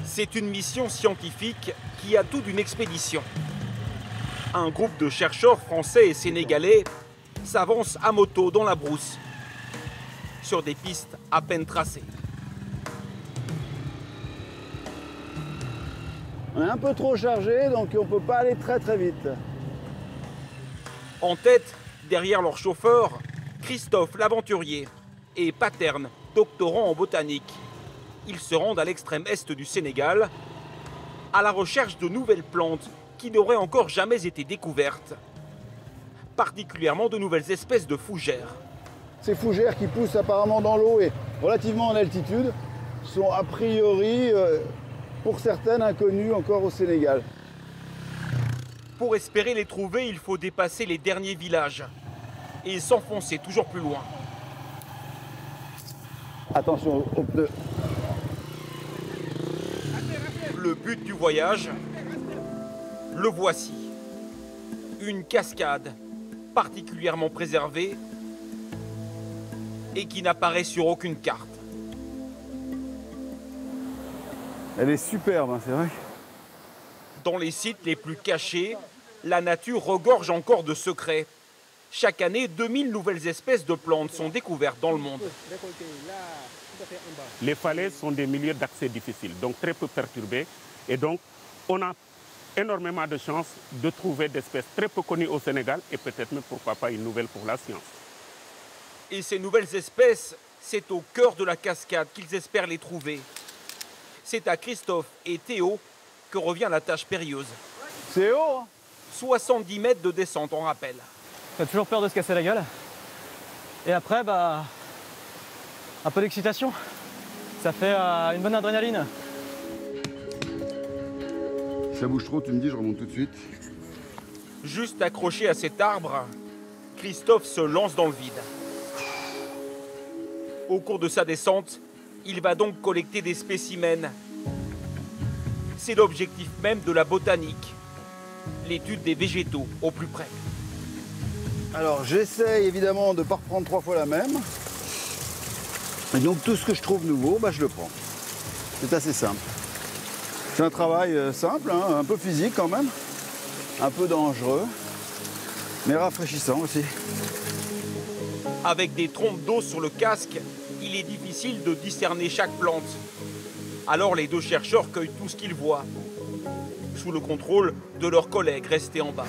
C'est une mission scientifique qui a tout d'une expédition. Un groupe de chercheurs français et sénégalais s'avance à moto dans la brousse, sur des pistes à peine tracées. On est un peu trop chargé, donc on ne peut pas aller très très vite. En tête, derrière leur chauffeur, Christophe l'aventurier et Paterne, doctorant en botanique. Ils se rendent à l'extrême est du Sénégal, à la recherche de nouvelles plantes qui n'auraient encore jamais été découvertes, particulièrement de nouvelles espèces de fougères. Ces fougères qui poussent apparemment dans l'eau et relativement en altitude sont a priori, pour certaines, inconnues encore au Sénégal. Pour espérer les trouver, il faut dépasser les derniers villages et s'enfoncer toujours plus loin. Attention aux pneus. Le but du voyage, le voici. Une cascade particulièrement préservée et qui n'apparaît sur aucune carte. Elle est superbe, hein, c'est vrai. Dans les sites les plus cachés, la nature regorge encore de secrets. Chaque année, 2000 nouvelles espèces de plantes sont découvertes dans le monde. Les falaises sont des milieux d'accès difficiles, donc très peu perturbés. Et donc, on a énormément de chances de trouver des espèces très peu connues au Sénégal et peut-être même, pourquoi pas, une nouvelle pour la science. Et ces nouvelles espèces, c'est au cœur de la cascade qu'ils espèrent les trouver. C'est à Christophe et Théo que revient la tâche périlleuse. C'est haut, hein. 70 mètres de descente, on rappelle. On a toujours peur de se casser la gueule. Et après, un peu d'excitation. Ça fait une bonne adrénaline. Si ça bouge trop, tu me dis, je remonte tout de suite. Juste accroché à cet arbre, Christophe se lance dans le vide. Au cours de sa descente, il va donc collecter des spécimens. C'est l'objectif même de la botanique, l'étude des végétaux au plus près. Alors j'essaye évidemment de ne pas reprendre 3 fois la même. Et donc tout ce que je trouve nouveau, je le prends. C'est assez simple. C'est un travail simple, hein, un peu physique quand même, un peu dangereux, mais rafraîchissant aussi. Avec des trompes d'eau sur le casque, il est difficile de discerner chaque plante. Alors les deux chercheurs cueillent tout ce qu'ils voient, sous le contrôle de leurs collègues restés en bas.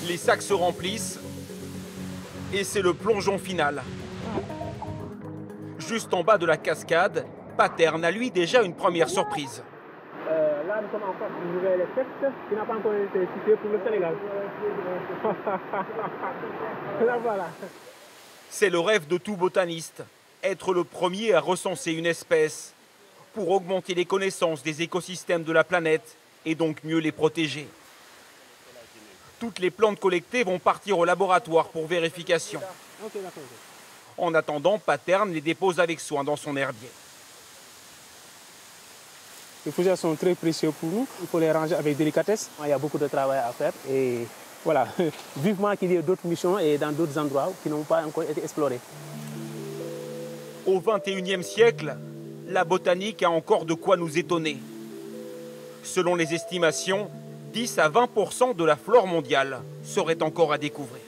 Les sacs se remplissent et c'est le plongeon final. Juste en bas de la cascade, Paterne a lui déjà une première surprise. Là, nous sommes en face d'une nouvelle espèce qui n'a pas encore été citée pour le Sénégal. Là, voilà. C'est le rêve de tout botaniste, être le premier à recenser une espèce pour augmenter les connaissances des écosystèmes de la planète et donc mieux les protéger. Toutes les plantes collectées vont partir au laboratoire pour vérification. En attendant, Paterne les dépose avec soin dans son herbier. Les fougères sont très précieux pour nous. Il faut les ranger avec délicatesse. Il y a beaucoup de travail à faire. Et voilà, vivement qu'il y ait d'autres missions et dans d'autres endroits qui n'ont pas encore été explorés. Au XXIe siècle, la botanique a encore de quoi nous étonner. Selon les estimations, 10 à 20% de la flore mondiale serait encore à découvrir.